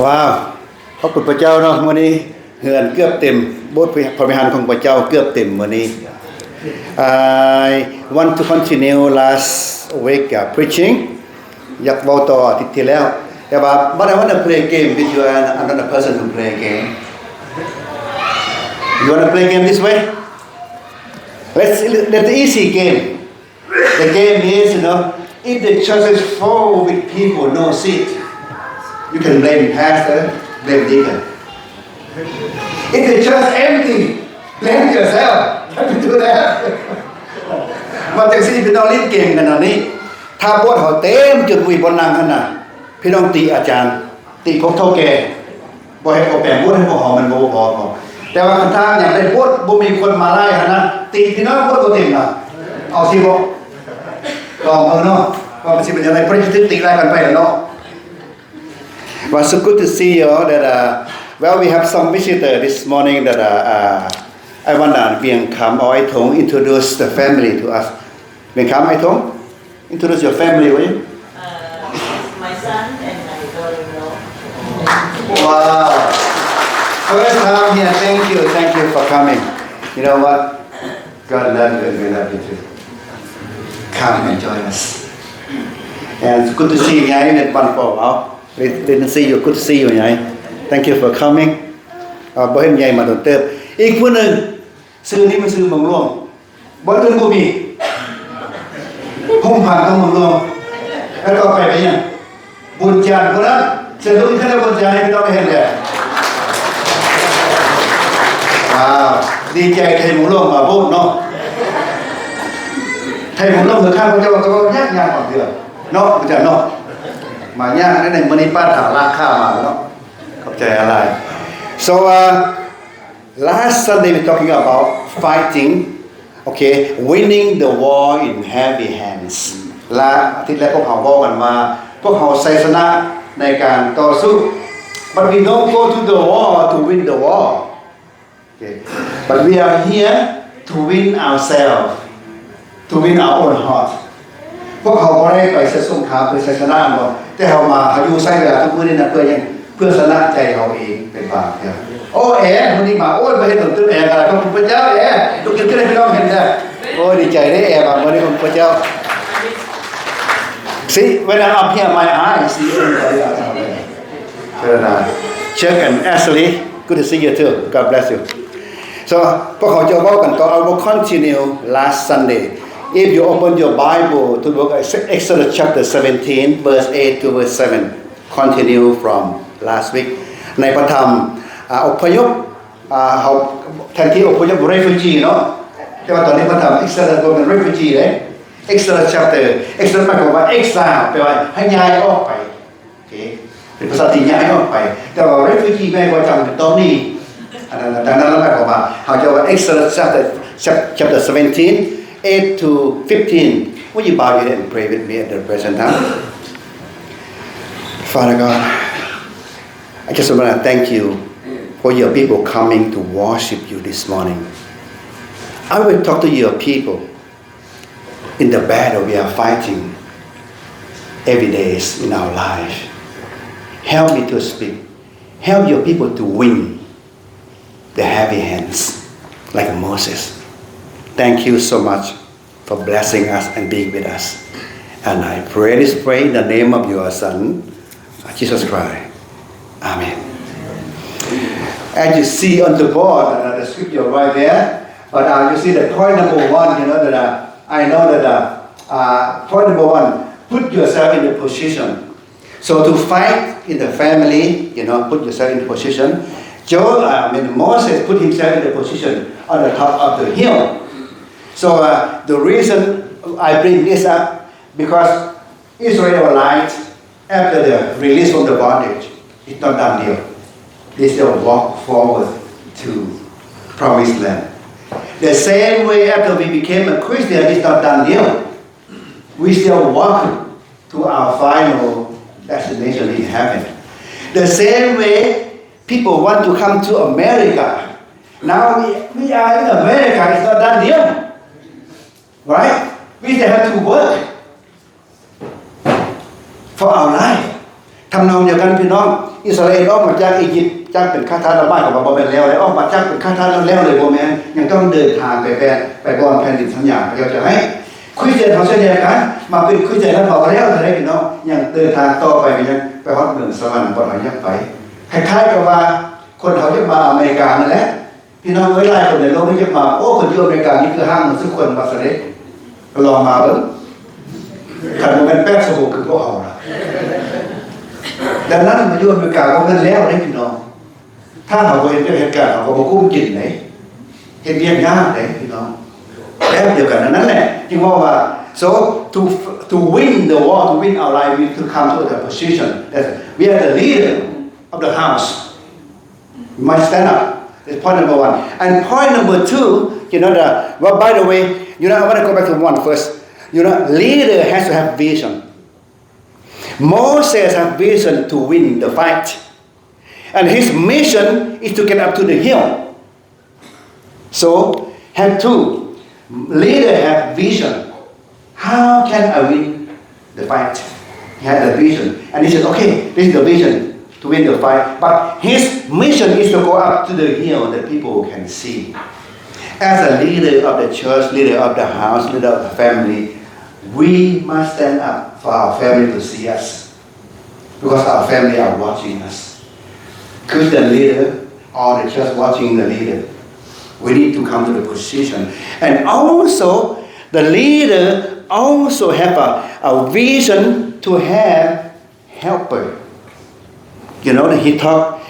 ว้าวขอบคุณพระเจ้าเนาะมื้อนี้เฮือนเกือบเต็มโบสถ์พระวิหารของพระเจ้าเกือบเต็มมื้อนี้ I want to continue last week preaching อยากเว้าต่ออาทิตย์ที่แล้วแต่ว่า but I want to play game with you and another person to play game You want to play game this way Let's the easy game The game is if the church is full with people no seat You can blame pastor, blame deacon. If the church empty, blame yourself. Can you do that? มาจังซี่พี่น้องเล่นเกมกันอันนี้ถ้าโบสถ์เฮาเต็มจนมีบ่นั่งหั่นน่ะพี่น้องติอาจารย์ติพวกเฒ่าแก่บ่ให้เอาแปลงโบสถ์ให้พวกเฮามันบ่พอแต่ว่าคันทางอย่างได้โบสถ์บ่มีคนมาไล่หั่นน่ะติพี่น้องโบสถ์บ่เต็มน่ะเอาสิบ่ลองเอาเนาะว่ามันสิเป็นจังได๋เพิ่นสิติไล่กันไปแล้วเนาะWell, so good to see you all that well we have some visitor this morning that I want Vieng Kham or Ai Thong introduce the family to us. Vieng Kham, Ai Thong, introduce your family, will you? My son and my daughter-in-law. Wow. First time here, thank you for coming. You know what? God love you and we love you too. Come and join us. And it's good to see you in that one for didn't see you good to see you ยาย Thank you for coming บ่เห็นยายมาโดนเติบอีกผู้นึงชื่อนี้มันชื่อเมืองหลวงบ่อื่นบ่มีพงผ่านต้องเมืองหลวงแล้วก็ไปยังบุญญาณคนนั้นจะรู้อีกแล้วบุญญาณให้พี่น้องได้เห็นเลยดีใจไทยเมืองหลวงมาโบสถ์เนาะไทยเมืองหลวงคือข้าพเจ้าก็ยากๆกว่าเดือนเนาะอาจารย์เนาะมาย่างนั่นเองมื้อนี้ป้าถามราคามาเนาะเข้าใจอะไร So last Sunday we talking about fighting okay winning the war in heavy hands และอาทิตย์แรกพวกเขาบอกกันว่าพวกเขาชัยชนะในการต่อสู้ But we don't go to the war to win the war okay but we are here to win ourselves to win our own heart พวกเขาบ่ได้ไปสงครามเพื่อชัยชนะบ่แต่เฮามาเฮาอยู่ใช้เวลาทุกมื้อนี้นะเพื่อชนะใจเฮาเองเป็นบาปครับโอ้มื้อนี้มาโอ้ยบ่เห็นต้นแอกันขอบคุณพระเจ้าทุกคนได้พี่น้องเห็นได้โอ้ดีใจได้มามื้อนี้ขอบคุณพระเจ้า See when I'm up here my eyes see everybody else Chuck and Ashley good to see you too God bless you So พวกเขาจะเว้ากันต่อ I will continue last Sunday If you open your Bible to look at Exodus chapter 17 verse 8 to verse 7 continue from last week ในพระธรรมอพยพเขาแทนที่อพยพ refugee เนาะแต่ว่าตอนนี้พระธรรม Exodus เป็น refugee เลย Exodus chapter Exodus หมายความว่า exile แปลว่าให้ย้ายออกไปโอเคเป็นภาษาที่ย้ายออกไปแต่ว่า refugee ไม่ว่าจำตอนนี้ดังนั้นหมายความว่าเขาจะว่า Exodus chapter 17 8 to 15 Would you bow your head and pray with me at the present time? Father God, I just want to thank you for your people coming to worship you this morning. I will talk to your people in the battle we are fighting every day in our life. Help me to speak. Help your people to win the heavy hands like Moses. Thank you so much for blessing us and being with us. And I pray in the name of your Son, Jesus Christ. Amen. As you see on the board, the scripture right there, but you see the point number 1, you know that I know that point number 1, put yourself in the position. So to fight in the family, put yourself in the position. Moses put himself in the position on the top of the hill. So the reason I bring this up because Israelites after the release from the bondage, it's not done deal. They still walk forward to promised land. The same way after we became a Christian, it's not done deal. We still walk to our final destination in heaven. The same way people want to come to America. Now we are in America, it's not done deal. Right? We still have to work for our life. ทำนองเดียวกันพี่น้อง อิสราเอลออกมาจากอียิปต์จ้างเป็นข้าทาสบ้านของบาเบลแล้วเลยออกมาจ้างเป็นข้าทาสแล้วเลยบ่แม่นยังต้องเดินทางไปบอนแผ่นดินสัญญาเขาจะให้คริสเตียนเขาเช่นเดียวกันมาเป็นคริสเตียนแล้วเขาก็แล้วได้พี่น้องยังเดินทางต่อไปยังไปฮอดเมืองสวรรค์บ่เขายังไปคล้ายๆกับว่าคนเขาจะมาอเมริกานั่นแหละพี่น้องเอ้ยหลายคนในโลกนี้จะมาโอ้คนอยู่อเมริกานี่คือห้างทุกคนมาเสด็จลองมาเบิ่งขันมันเป็นแป้งสบู่คือพวกเขาล่ะดังนั้นมาอยู่อเมริกาก็เงินแล้วได้พี่น้องถ้าเขาเห็นเหตุการณ์เขาก็บ่กุ้มกินไหนเห็นเรียนยากไหนพี่น้องแล้วเดียวกันนั่นแหละจึงว่า so to win the war to win our life we to come to the position that we are the leader of the house we must stand up that's point number one and point number two well by the way I want to go back to one first leader has to have vision Moses had vision to win the fight and his mission is to get up to the hill so have two leader have vision how can I win the fight he had the vision and he said okay this is the vision to win the fight but his mission is to go up to the hill that people can see as a leader of the church leader of the house leader of the family we must stand up for our family to see us because our family are watching us Christian leader or the church watching the leader we need to come to the position and also the leader also have a vision to have helper he talked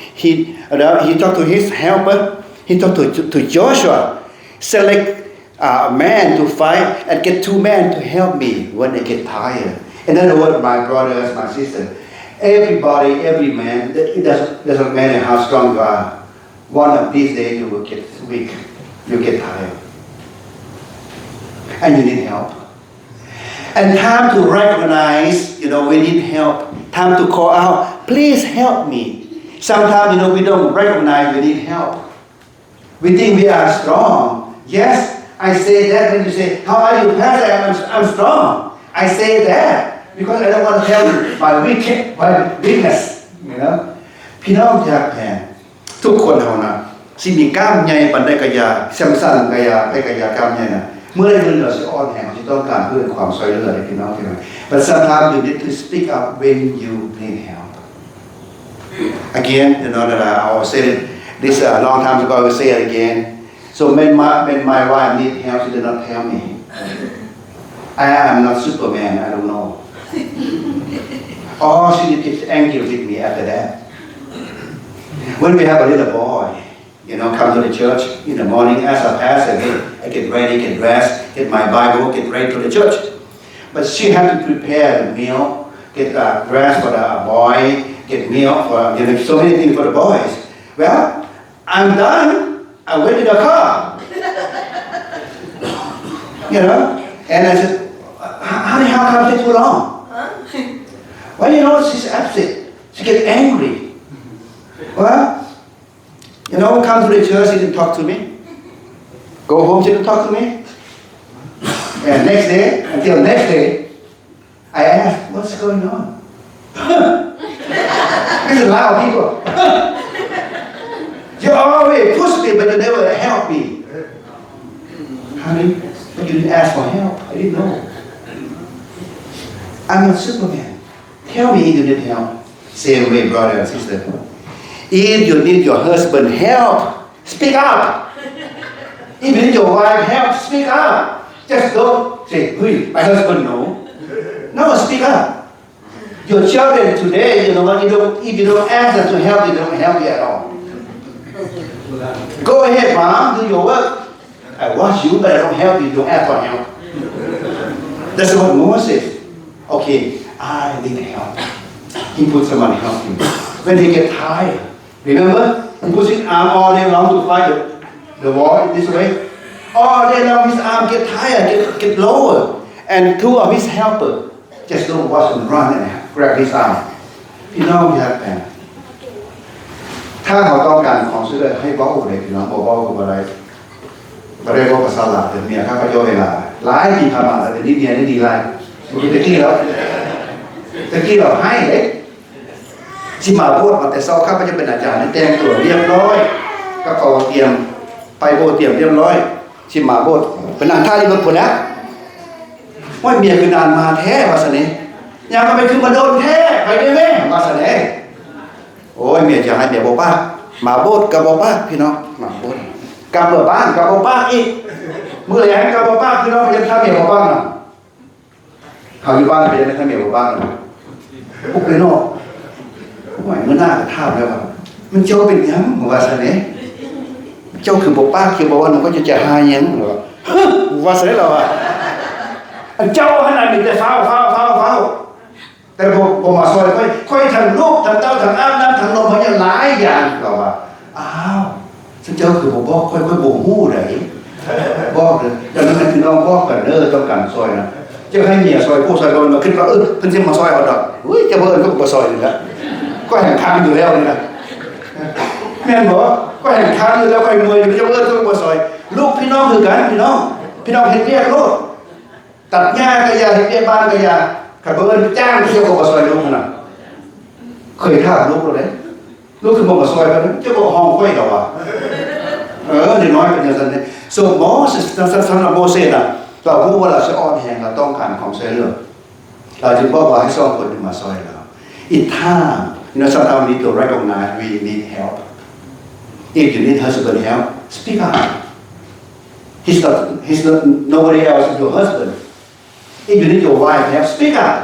to his helper he talked to Joshua select a man to fight and get two men to help me when I get tired in other words my brothers my sisters everybody every man it doesn't matter how strong you are one of these days you will get weak you get tired and you need help and time to recognize we need help time to call out please help me sometimes we don't recognize we need help we think we are strong yes I say that when you say how are you pastor I'm strong I say that because I don't want to tell you my weakness พี่น้องอยากแผ่ทุกคนเท่านั้นสิมีกล้ามใหญ่ปันได้กระยาสั้นๆกระยาให้กระยากล้ามใหญ่น่ะเมื่อได้เงินเราสิอ่อนแรงสิต้องการเพื่อความช่วยเหลือให้พี่น้องที่นั่น but sometimes you need to speak up when you need help again that I always said it this a long time ago I will say it again so when my wife need help she did not tell me I am not Superman I don't know or she gets angry with me after that when we have a little boy come to the church in the morning as a pastor I get ready get dressed get my Bible get ready to the church but she had to prepare the meal get dress for the boy get meal for so many things for the boys well I'm done I went in the car and I said how come it take too long well she's upset she get angry well come to the church, she didn't talk to me. Go home, she didn't talk to me. And next day, until next day, I asked, what's going on? There's a lot of people. You always push me, but you never help me. Honey, but you didn't ask for help. I didn't know. I'm not Superman. Tell me you need help. Same way, brother and sister. If you need your husband help, speak up. If you need your wife help, speak up. Just don't say, hey, my husband no. No, speak up. Your children today, if you don't ask them to help, they don't help you at all. Go ahead, mom, do your work. I watch you, but I don't help you, don't ask for help. That's what Moses. Okay, I need help. He put someone to help him. When he get tired, remember, he puts his arm all day long to fight the war this way. All day long, his arm get tired, get lower. And two of his helpers just don't watch him run and grab his arm. You know you have pain. ถ้าเขาต้องการของช่วยเหลือให้บอกเลยพี่น้องบอกอะไรไม่ได้บอกภาษาลาวแต่เมียข้าพเจ้าเวลาหลายปีผ่านมาแต่นี่เมียนี่ดีไรเมื่อกี้ตะกี้เราให้เลย สิมาโบสถ์มาแต่เช้าข้าพเจ้าเป็นอาจารย์แต่งตัวเรียบร้อยกระเป๋าเตรียมไปโบสถ์เตรียมเรียบร้อยสิมาโบสถ์เป็นนางท่าที่รถพุ่นแล้วว่าเมียคือนานมาแท้ว่าซั่นนี่ยามมาไปคือมาโดนแท้ไปได้แม่ว่าซั่นนี่โอ้ยเมียจะให้เมียบ่ปากมาโบสถ์ก็บ่ปากพี่น้องมาโบสถ์กลับเมื่อบ้านก็บ่ปากอีกมื้อแลงก็บ่ปากพี่น้องยังถ้าเมียบ่ปากน่ะเขาอยู่บ้านเป็นถ้าเมียบ่ปากน่ะปุ๊บเลยเนาะโอ้ยมื้อหน้าก็ถามแล้วว่ามันเจ้าเป็นหยังว่าซั่นนี่เจ้าคือบ่ปากคือบ่ว่ามันก็จะหาหยังว่าซั่นแล้วว่าอันเจ้าหั่นน่ะมีแต่ฟ้าวแต่บ่มาซอยค่อยทั้งลูกทั้งเต้าทั้งอาบน้ำทั้งนมเฮายังหลายอย่างก็ว่าอ้าวซึ่งเจ้าคือบ่บอกค่อยบ่ฮู้ได้บอกเด้อดังนั้นพี่น้องบอกกันเด้อต้องการซอยนะเจ้าให้เมียซอยผู้ซอยบ่มาคิดว่าเพิ่นสิมาซอยเอาดอกอุ้ยเจ้าบ่เอิ้นก็บ่ซอยนี่ล่ะก็แห่งทางอยู่แล้วนี่ล่ะแม่นบ่ก็แห่งทางอยู่แล้วค่อยเมื่อยเจ้าเอิ้นก็บ่ซอยลูกพี่น้องคือกันพี่น้องเฮ็ดเวียกโลดตัดหญ้าก็อย่าเฮ็ดเวียกบ้านก็อย่าคันบ่เอิ้นจ้างเจ้าก็บ่ซอยลูกนั่นน่ะเคยถามลูกแล้วเด้ลูกคือบ่มาซอยเพิ่นเจ้าบ่ห้องค่อยดอกว่านี่น้อยเป็นจังซั่นนี่so Moses สำหรับโมเสสน่ะเรารู้ว่าเราจะอ่อนแรงเราต้องการความช่วยเหลือเราจึงบอกว่าให้สองคนมาช่วยเราอีกท่าsometimes we need to recognize we need help if you need husband help speak up he's not nobody else is your husband if you need your wife help speak up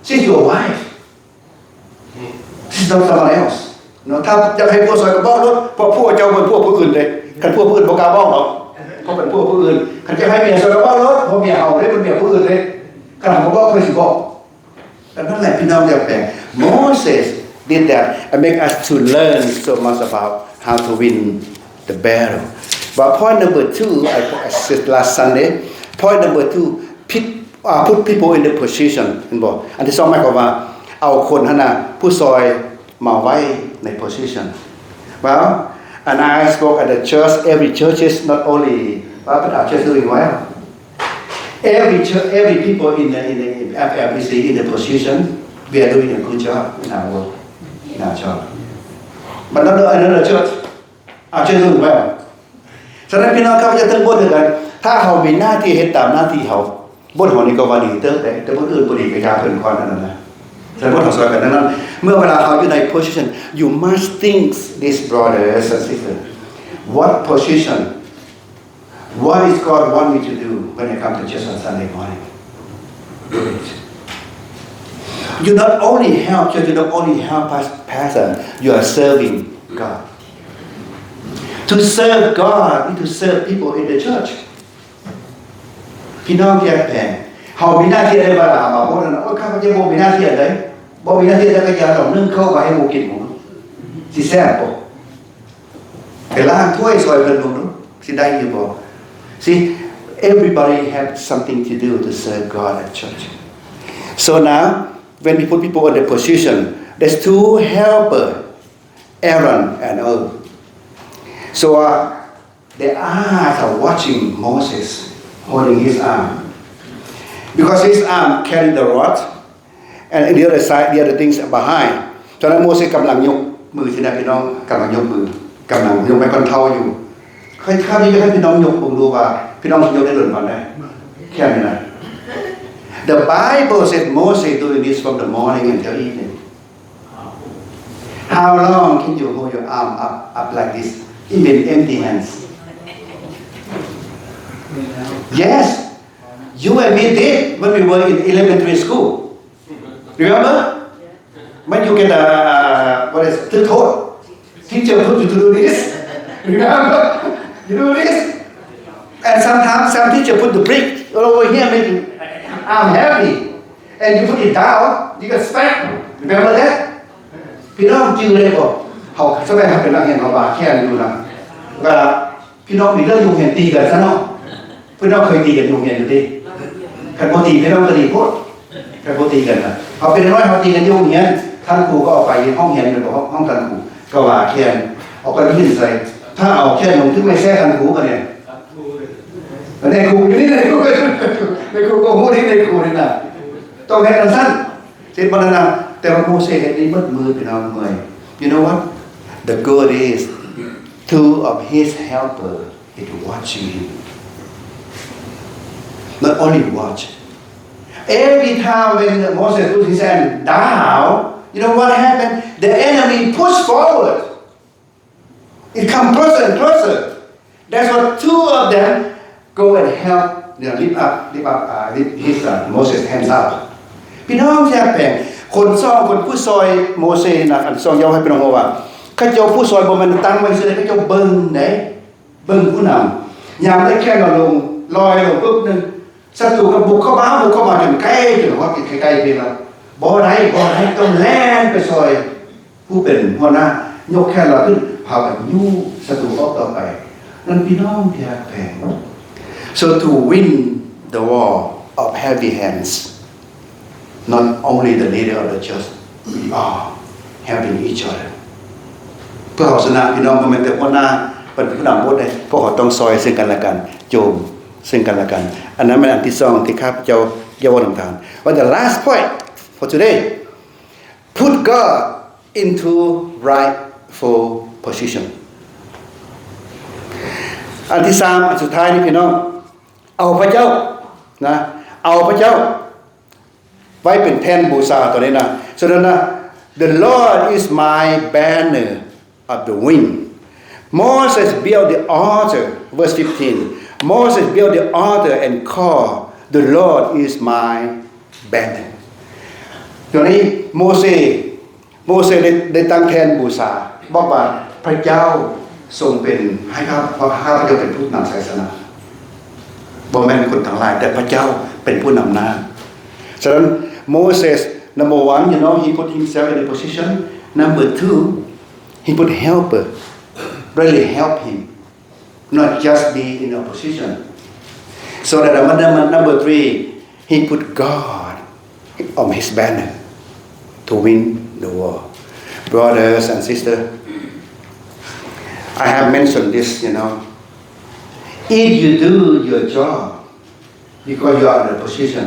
she's your wife she's not someone else ถ้าจะให้พวกซอยก็บอกรถเพราะพวกเจ้าเป็นพวกผู้อื่นเลยคันพวกผู้อื่นบ่กล้าบอกหรอกเพราะเป็นพวกผู้อื่นคันจะให้เมียซอยก็บอกรถเพราะเมียเอาได้เป็นเมียผู้อื่นเลยขนาดบ่บอกเคยสิบอกแต่นั่นแหละพี่น้องอย่าแปลก Moses did that and make us to learn so much about how to win the battle but point number 2 I said last Sunday point number 2 put people in the position เห็นบ่อันที่2หมายความว่าเอาคนหั่นน่ะผู้ซอยมาไว้ใน position well and I spoke at the church every church is not only but our church doing well every people in the FFBC in the position we are doing a good job in our work in our job but not another church our church doing well ฉะนั้นพี่น้องครับจะต้องบ่ถือกันถ้าเฮามีหน้าที่เฮ็ดตามหน้าที่เฮาบ่เฮานี่ก็ว่าดีเติบแต่บ่อื่นบ่ดีก็อย่าเพิ่นก่อนนั่นน่ะแต่บ่ต้องสอนกันนั้นเมื่อเวลาเฮาอยู่ใน position you must think this brothers and sisters what position what is God want me to do when I come to church on Sunday morning you not only help church you not only help us pastor you are serving God to serve God we to serve people in the church พี่น้องแยกแผนเฮามีหน้าที่อะไรบ้างล่ะบ่นั่นโอ้ข้าพเจ้าบ่มีหน้าที่อะไรบ่มีหน้าที่แล้วก็อย่าต้องนึ่งข้าวไว้ให้หมู่กินหมู่สิแซ่บบ่ไปล้างถ้วยซอยเพิ่นลงดูสิได้อยู่บ่ See everybody have something to do to serve God at church so now when we put people in the position there's two helper Aaron and Hur so their eyes are watching Moses holding his arm because his arm carry the rod and the other side the other things behind ฉะนั้นโมเสสกำลังยกมือที่นั่นพี่น้องกำลังยกมือกำลังยกไม้บรรเทาอยู่ค่อยๆนี้จะให้พี่น้องยกดูว่าพี่น้องยกได้หรือเปล่าได้แค่นี้นะ The Bible said Moses doing this from the morning until evening How long can you hold your arm up like this even empty hands Yes you and me did when we were in elementary school Remember when you get what is ทึกโทษ Teacher told you to do this Remember you do this and sometimes some teacher put the brick over here making arm heavy and you put it down you get smack Remember that พี่น้องจื้อได้บ่เฮาสมัยเฮาเป็นนักเรียนเฮาว่าแค่อยู่นะเวลาพี่น้องมีเรื่องอยู่เห็นตีกันซะเนาะพี่น้องเคยตีกันอยู่เห็นอยู่ดิคันบ่ตีพี่น้องก็ดีโพดคันบ่ตีกันน่ะเฮาเป็นน้อยเฮาตีกันอยู่เฮียนท่านครูก็ออกไปห้องเรียนหรือห้องท่านครูก็ว่าแค่เอาไปยื่นใส่ถ้าเอาแค่ลงถึงไม่แซ่ท่านครูก็เนี่ยในครูอยู่นี่ในครูก็ฮู้นี่ในครูนี่น่ะต้องเฮ็ดจังซั่นเสร็จบ่นั้นน่ะ แต่ว่าโมเสสเฮ็ดนี่เบิดมือพี่น้องเมื่อย You know what the good is two of his helper is watching him not only watch every time when Moses put his hand down you know what happened the enemy push forward it come closer and closer that's what two of them go and help lift up his Moses hands up พี่น้องแยกแบ่งคนซ่องคนผู้ซอยโมเสสนะอันซ่องยาวให้พี่น้องว่าเขาเจ้าผู้ซอยบ่แม่นตั้งไว้ซื่อเขาเจ้าเบิ่งเด้เบิ่งผู้นำยามได้แค่ลงลอยลงปึ๊บนึงศัตรูก็บุกเข้ามาจนใกล้จนฮอดใกล้ๆพี่แล้วบ่ได้ต้องแล่นไปซอยผู้เป็นหัวหน้ายกแค่เราขึ้นพากันยู่ศัตรูออกต่อไปนั่นพี่น้องแยกแบ่ง So to win the war of heavy hands not only the leader of the church we are helping each other เพื่อเอาชนะพี่น้องบ่แม่นแต่หัวหน้าเป็นผู้นำหมดเลยพวกเขาต้องซอยซึ่งกันและกันโจมซึ่งกันและกันอันนั้นเป็นอันที่2ที่ข้าพเจ้าเยาวนำทาน But the last point for today put God into rightful position อันที่3อันสุดท้ายนี่พี่น้องเอาพระเจ้านะเอาพระเจ้าไว้เป็นแท่นบูชาตัวนี้นะฉะนั้นนะ The Lord is my banner of the wind Moses built the altar verse 15 Moses built the altar and called the Lord is my banner ตัวนี้โมเสสได้ตั้งแท่นบูชาบอกว่าพระเจ้าทรงเป็นให้ข้าพเจ้าเป็นผู้นำศาสนาบ่แม่นคนทั้งหลายแต่พระเจ้าเป็นผู้นำหน้าฉะนั้น Moses number 1 you know he put himself in a position number 2 he put helper really help him not just be in a position so that number 3 he put God on his banner to win the war brothers and sisters I have mentioned this you know if you do your job because you are in a position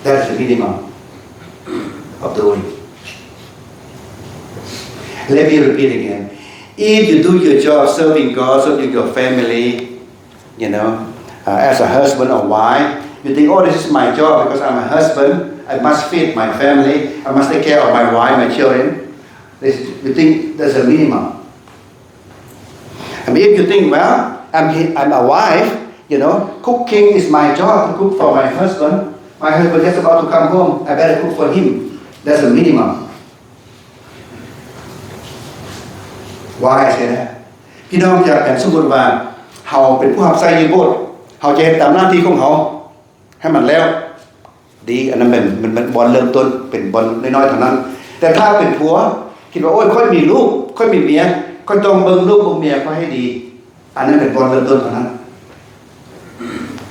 that's the minimum of the win let me repeat again if you do your job serving God serving your family you know as a husband or wife you think oh this is my job because I'm a husband I must feed my family I must take care of my wife my children you think that's a minimum and if you think well I'm a wife you know cooking is my job to cook for my husband my husband just about to come home I better cook for him that's a minimum why I say that พี่น้องจะแผ่นสมมุติว่าเฮาเป็นผู้รับใช้อยู่โบสถ์เฮาจะเฮ็ดตามหน้าที่ของเฮาให้มันแล้วดีอันนั้นมันบอลเริ่มต้นเป็นบอลน้อยๆเท่านั้นแต่ถ้าเป็นผัวคิดว่าโอ้ยค่อยมีลูกค่อยมีเมียก็ต้องเบิ่งลูกเบิ่งเมียเขาให้ดีอันนั้นเป็นบอลเริ่มต้นเท่านั้น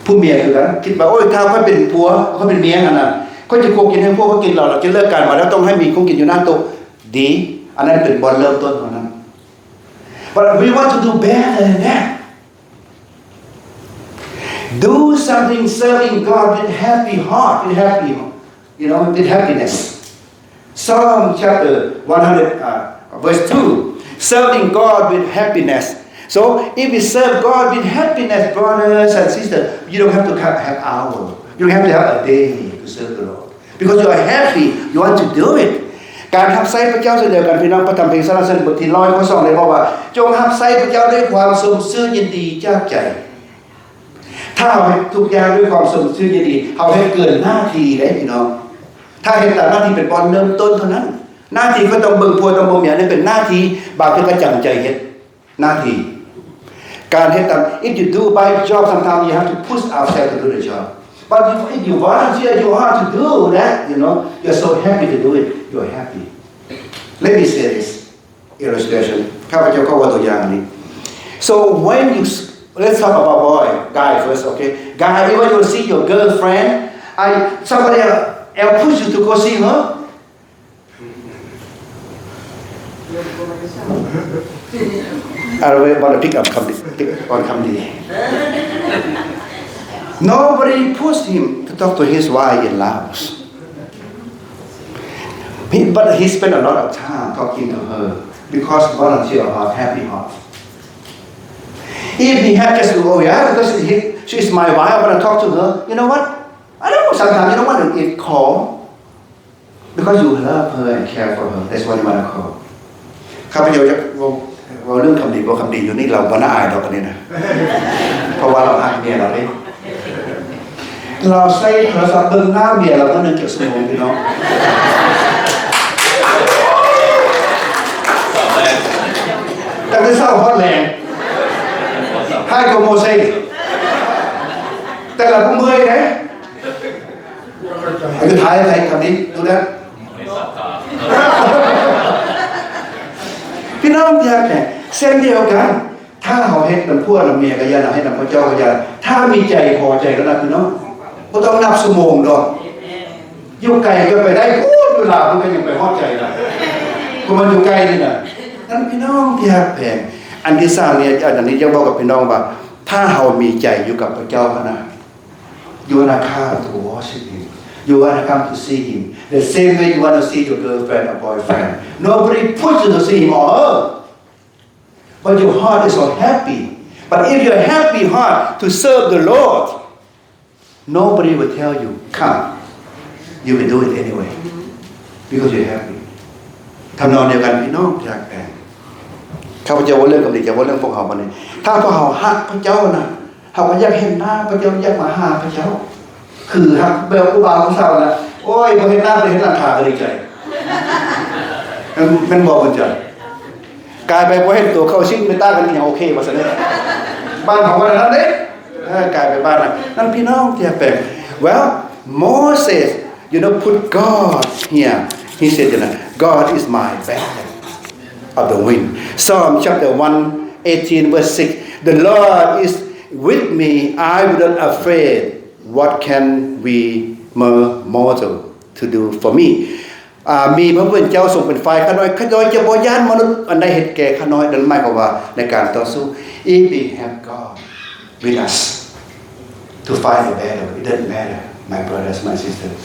ผู้เมียคือกันคิดว่าโอ้ยถ้าค่อยเป็นผัวค่อยเป็นเมียกันน่ะก็จะโกกินให้พวกเขากินเราจะเลิกกันมาแล้วต้องให้มีของกินอยู่หน้าโต๊ะดีอันนั้นเป็นบอลเริ่มต้นเท่านั้น But we want to do better than that do something serving God with happy heart with happy you know with happiness Psalm chapter 100 verse 2 serving God with happiness so if we serve God with happiness brothers and sisters you don't have to have hours you don't have to have a day to serve the Lord because you are happy you want to do it การรับใช้พระเจ้าเช่นเดียวกันพี่น้องพระธรรมเพลงสรรเสริญบทที่100ข้อ2ได้บอกว่าจงรับใช้พระเจ้าด้วยความทรงซื่อยินดีจากใจถ้าเราให้ทุกอย่างด้วยความทรงซื่อยินดีเอาให้เกินหน้าที่ได้พี่น้องถ้าเห็นแต่หน้าที่เป็นบอลเริ่มต้นเท่านั้นหน้าที่ก็ต้องเบิ่งผัวต้องเบิ่งเมียนี่เป็นหน้าที่บางทีก็จำใจเฮ็ดหน้าที่การเฮ็ดตาม if you do by job sometimes you have to push ourselves to do the job but if you volunteer you want to do that you know you're so happy to do it you're happy let me say this illustration ข้าพเจ้าก็ว่าตัวอย่างนี้ so when you let's talk about boy guy first okay guy when you see your girlfriend somebody else push you to go see her I want to pick on Kamdi. Nobody pushed him to talk to his wife in Laos. But he spent a lot of time talking to her because volunteer of happy heart. If he had just go, yeah, because she's my wife, I want to talk to her. You know what? I don't know, sometimes you don't want to call because you love her and care for her. That's why you want to call. ข้าพเจ้าจะว่าเรื่องคำดีบ่คำดีอยู่นี่เราบ่น่าอายดอกอันนี้นะ เพราะว่าเราหักเมียเราเด้เราใช้โทรศัพท์เบิ่งหน้าเมียเราก็นึกเก็บสมองพี่น้องแต่ไม่เศร้าฮอดแรงให้กับโมเสสแต่เราก็เมื่อยนะคือท้ายใครคำนี้ดูนะพี่น้องอยากแข่งเส้นเดียวกันถ้าเขาเฮ็ดนำพวกนำเมียก็อย่านำให้นำพระเจ้าก็อย่าถ้ามีใจพอใจก็นะพี่น้องบ่ต้องนับชั่วโมงดอกอยู่ไกลก็ไปได้พูดอยู่ลาวมันก็ยังไปฮอดใจได้เพราะมันอยู่ไกลนี่น่ะนั้นพี่น้องที่ฮักแพงอันที่3เนี่ยอันนี้จะบอกกับพี่น้องว่าถ้าเฮามีใจอยู่กับพระเจ้านะ You wanna come to worship him. You wanna come to see him. The same way you wanna see your girlfriend or boyfriend. Nobody pushes you to see him or her. But your heart is so happy. But if you're happy heart to serve the Lord, nobody will tell you, come. You will do it anyway. Because you're happy. ทำนองเดียวกันพี่น้องอยากแบ่งข้าพเจ้าว่าเรื่องกับเด็กจะว่าเรื่องพวกเขาวันนี้ถ้าพวกเขาฮักพระเจ้านะเขาก็อยากเห็นหน้าพระเจ้าอยากมาหาพระเจ้าคือฮักเบลกูบาวของเศร้านะโอ้ยพอเห็นหน้าไปเห็นหลังคาก็ดีใจมันบอกกันใจกลายไปพอเห็นตัวเข้าชิ้นไม่ต้ากันอย่างโอเคมาเสนอบ้านของวันนั้นเด้กลายไปบ้านนั่นพี่น้องที่อยากแบ่ง Well Moses you know put God here he said God is my banner of the wind. Psalm chapter 118 verse 6. The Lord is with me. I will not afraid. What can we mortal to do for me? มีพระผู้เป็นเจ้าทรงเป็นฝ่ายข้าน้อยข้าน้อยจะบ่ย้านมนุษย์อันใดเฮ็ดแก่ข้าน้อยนั้นหมายความว่าในการต่อสู้ If we have God with us to fight the battle, it doesn't matter, my brothers, my sisters.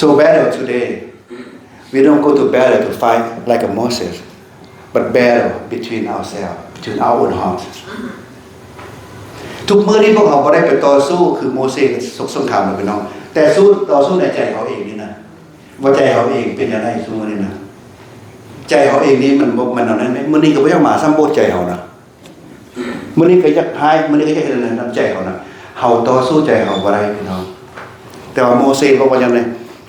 So battle today.We don't go to battle to fight like a Moses, but battle between ourselves, between our own hearts. ทุกมื้อนี้พวกเขาบ่ได้ไปต่อสู้คือโมเสสสงครามนะพี่น้องแต่สู้ต่อสู้ในใจเขาเองนี่นะว่าใจเขาเองเป็นจังได๋สู้มื้อนี้นะใจเขาเองนี่มันเอานั้นมื้อนี้ก็บ่อยากมาซ้ํโบใจเฮานะมื้อนี้ก็อยากหายมื้อนี้ก็อยากเฮ็ดนั้นใจเฮานะเฮาต่อสู้ใจเฮาบ่ได้พี่น้องแต่ว่าโมเสสบอกว่าจังได๋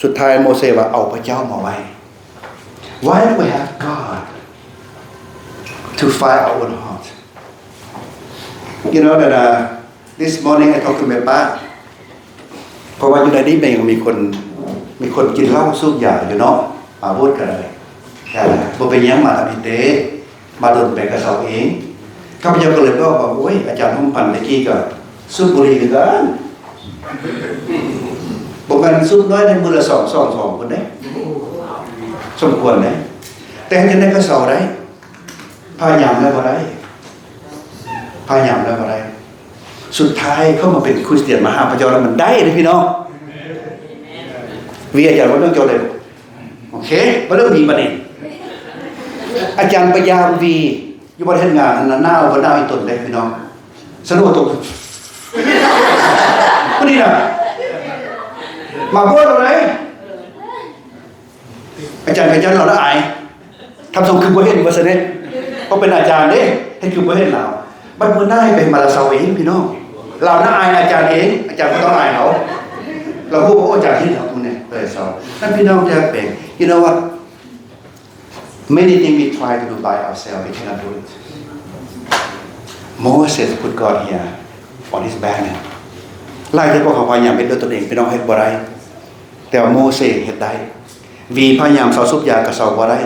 สุดท้ายโมเสสว่าเอาพระเจ้ามาไว้ Why do we have God to fight our own heart? You know that this morning I talked to my pa. เพราะว่าอยู่ในนี้เองมีคนกินเหล้าสูบยาอยู่เนาะมาพูดกันเลยบ่เป็นหยังมาทำอิเตมาโดนไปกับเสาเองข้าพเจ้าก็เลยบอกว่าโอ้ยอาจารย์หุ่มพันธ์ตะกี้ก็สูบบุหรี่กันบ่แม่นสูบน้อยในมื้อละ2คนเด้สมควรได้แต่จะได้ก็เศร้าได้พยายามแล้วบ่ได้สุดท้ายเข้ามาเป็นคริสเตียนมาหาพระเจ้าแล้วมันได้เลยพี่น้องวิอาจารย์ว่าเรื่องเจ้าเลยโอเคบ่เรื่องมีประเด็นอาจารย์พยายามวีอยู่บ่ได้เฮ็ดงานนั้นหน้าบ่หน้าอีต้นได้พี่น้องสนุกตกพอดีน่ะมาพูดอะไรอาจารย์เราละอายทำทรงคือบ่เห็นว่าซั่นเด้เพราะเป็นอาจารย์เด้ให้คือบ่เห็นเราบัดมื้อหน้าไปมาละเซาเองพี่น้องเราน่าอายอาจารย์เองอาจารย์บ่ต้องอายเขาเราพูดว่าอาจารย์ที่เราเนี่ยเซานั่นพี่น้องจะเป็น You know what many things we try to do by ourselves we cannot do it Moses put God here on his banner ไล่ที่พวกเขาพยายามเป็นด้วยตนเองพี่น้องเฮ็ดบ่ได้แต่ว่าโมเสสเฮ็ดได้วีพยายามเซาซุบยากระเซาบ่ได้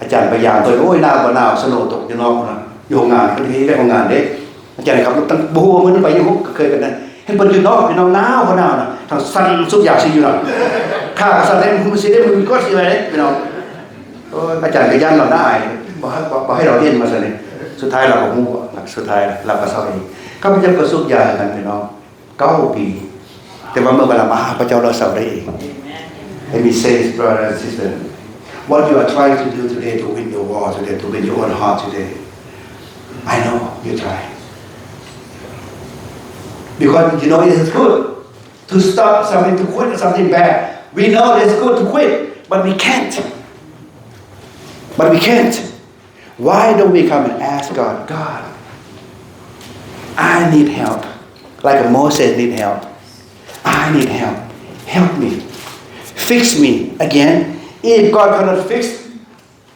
อาจารย์พยายามโดยโอ้ยหน้าบ่หนาวสโนตกอยู่นอกนะอยู่โรงงานที่ได้โรงงานเด้อาจารย์ครับตั้งบ่ฮู้ว่ามื้อไปอยู่เคยกันนั่นเห็นเพิ่นอยู่นอกพี่น้องหนาวบ่หนาวน่ะทางสั่นซุบยาสิอยู่น่ะข้าก็สั่นได้มันสิได้มือก็สิไว้เด้พี่น้องโอ้ยอาจารย์ก็ยันเราได้บ่ให้เราเห็นมาซะนี่สุดท้ายเราก็ฮู้สุดท้ายเราก็เซาเองข้าพเจ้าก็ซุบยากันพี่น้อง9ปีแต่ว่าเมื่อเวลามาหาพระเจ้าเราเซาได้เองLet me say this, brother and sister. what you are trying to do today to win your war today, to win your own heart today. I know you try. Because you know it is good to stop something, to quit something bad. We know it is good to quit, but we can't. But we can't. Why don't we come and ask God, God, I need help. Like Moses need help. I need help. Help me. Fix me again. If God cannot fix,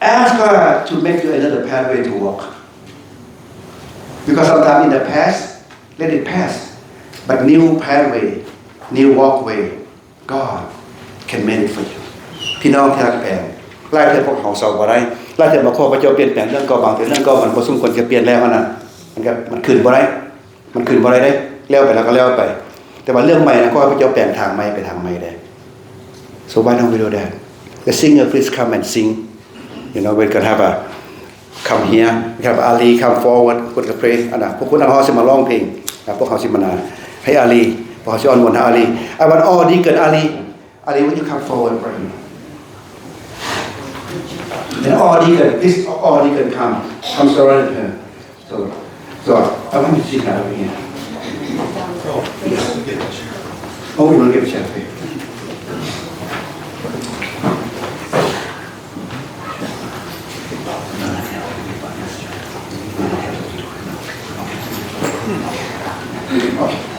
ask God to make you another pathway to walk. Because sometimes in the past, let it pass. But new pathway, new walkway, God can make it for you. พี่น้องที่รักแปลงหลายเทื่อพวกเขาเศร้าบ่ได้หลายเทื่อบ่ขอพระเจ้าเปลี่ยนแปลงเรื่องเก่าบางเทื่อเรื่องเก่ามันบ่สมควรจะเปลี่ยนแล้วนั่นน่ะมันขึ้นบ่ได้มันขึ้นบ่ได้เด้แล้วไปแล้วก็แล้วไปแต่ว่าเรื่องใหม่นะขอให้พระเจ้าแปลงทางใหม่ไปทางใหม่ได้ So why don't we do that? The singer please come and sing. You know we can have a come here. We have Ali come forward คนก็ pray อันน่ะพวกคุณเอาสิมาร้องเพลงพวกเขาสิมานาให้อาลีพวกเขาสิอ้อนวอนอาลี I want all ดีเกินอาลี Ali will you come forward for him? Then all deacon, please all deacon come surround her. So I want you to sit down over here. Oh, you want to give a chair for you?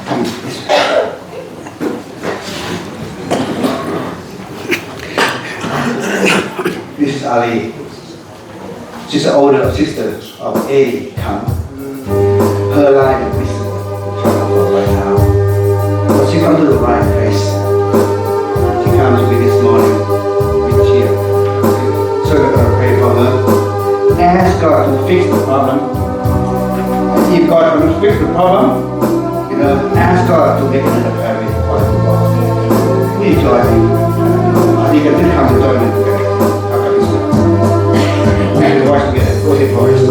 Come this way. This is Ali. She's the older sister of A. Kang. Her line is right now. But she comes to the right place. She comes to me this morning with cheer. So we're going to pray for her. Ask God to fix the problem. And if God will fix the problem, you know, ask God to make another pathway for the world. We join me. You can come and join me together. And we watch together. Go ahead, boys.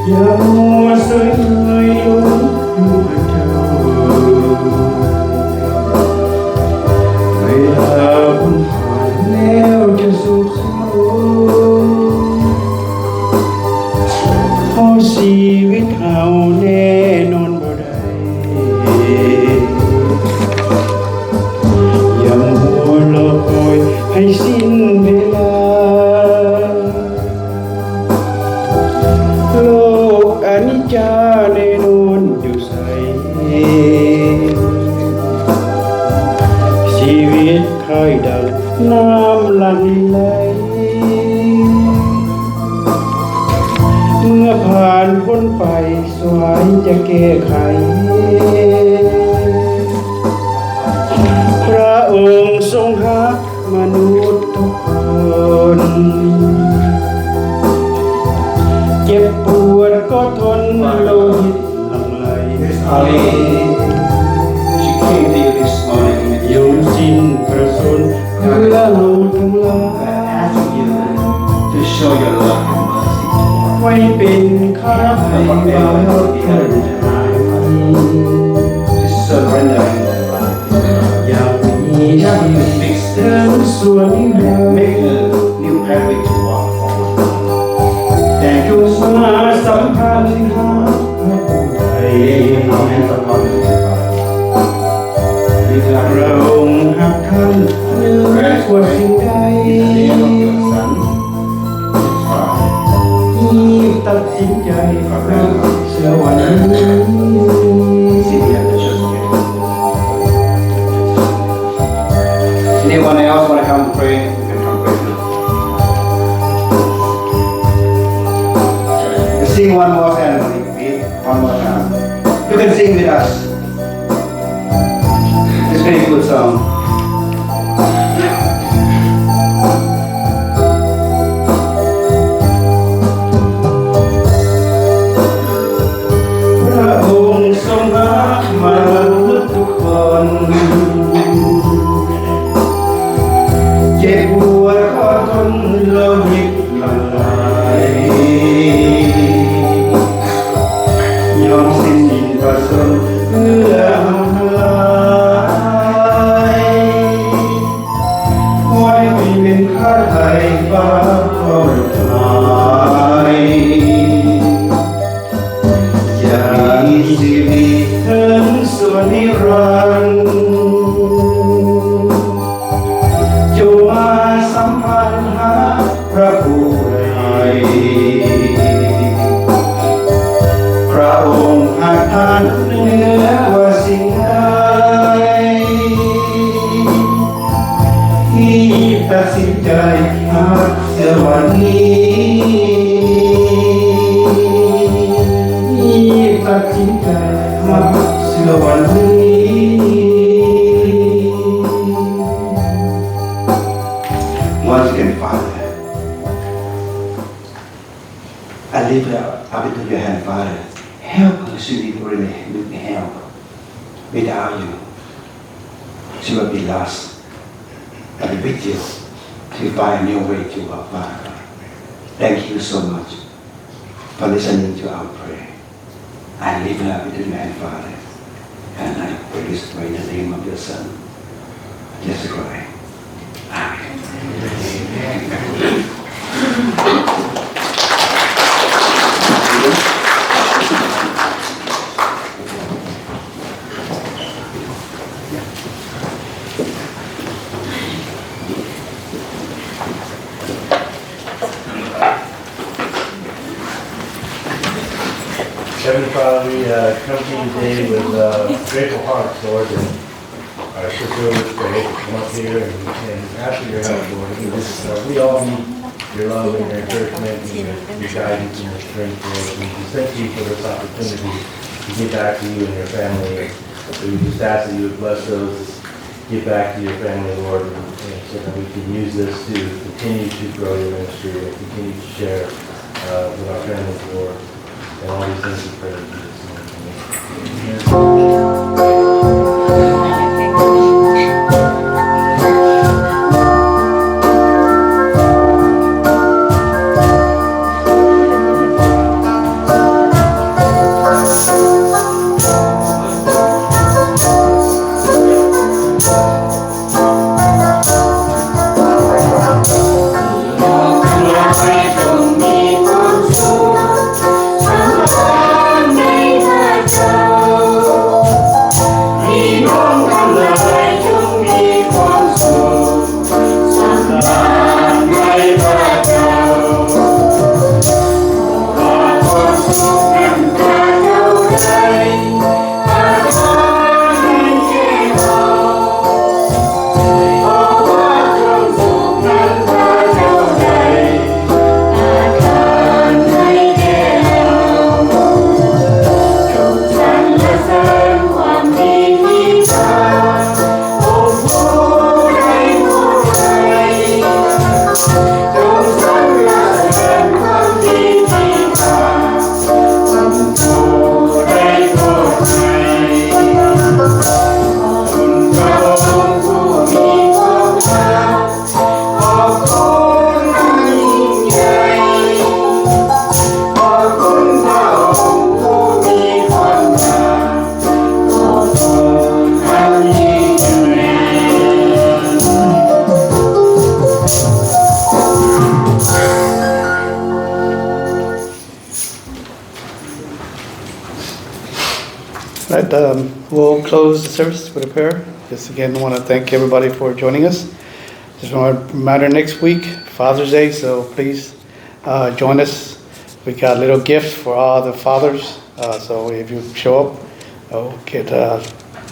อย่ามัวเสยเลยลงอยู่กับเจ้าเวลาบุญผ่านแล้วจะสุขเศร้าเพราะชีวิตเอาแน่นอนบ่ได้อย่ามัวรอคอยให้สิ้นเวลาโลกอนิจจาแน่นอนอยู่ใสชีวิตค่อยดังน้ำหลั่งไหลเมื่อผ่านพ้นไปสวายจะแก้ไขพระองค์ทรงรักมนุษย์ทุกคนเจ็บปวดก็ทนโลหิตหลั่งไหล Ali, she came to you this morning with ยงสิ้นประสนเพื่อเราทั้งหลาย asking you to show your love and mercy. ไว้เป็นค่าไถ่บาปเถิด To surrender in their life. อยากมีชีวิตเดินส่วนนิรันดร์ Make a new pathway to walk forward. Thank จ you ง so มา much. สัมพันธ์หาพระผู้ไทย Our hands are upon you, Father. We พ love ระ you. องค์หักท่านเหนือกว่าสิ่งใด In the name of your Son, his Father. ที่ตัดสินใจรับสวรรค์ Sit here at the church together. Anyone else want to come pray? You can come pray now. Let's sing one more ceremony, please. One more time. You can sing with us. It's a very good song. พระองค์ทรงรักมนุษย์ทุกคนเจ็บปวดก็ทนโลหิตหลั่งไหลยอมสิ้นประสนเพื่อเราทั้งหลาย นจงมาสัมพันธ์หาพระผู้ให้พระองค์อาจารย์เหนือว่าสิ่งใดที่ตัดสินใจมาเสียวันนี้ตัดสินใจมาเสียวันนี้ Once again, Father, I lift up into your hand, Father. Help us to really need help. Without you, she will be lost. And with you, to find a new way to our Father. Thank you so much for listening to our prayer. I lift up into your hand, Father, and I pray this in the name of your Son, Jesus Christ. Amen. 'Heavenly Father, we come to you today with grateful hearts, Lord, and our sister was great to come up here and ask for your help, Lord. We all need your love and your encouragement and your guidance and your strength, Lord. We just thank you for this opportunity to get back to you and your family. So we just ask that you would bless those, get back to your family, Lord, and so that we can use this to continue to grow your ministry and continue to share with our families, Lord. And all these things we pray in Jesus' name. Right, we'll close the service with a prayer. Just again, want to thank everybody for joining us. Just want to reminder next week, Father's Day, so please join us. We got a little gift for all the fathers, so if you show up, get a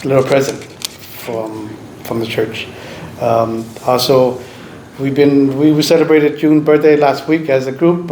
little present from the church. Also, we celebrated June's birthday last week as a group.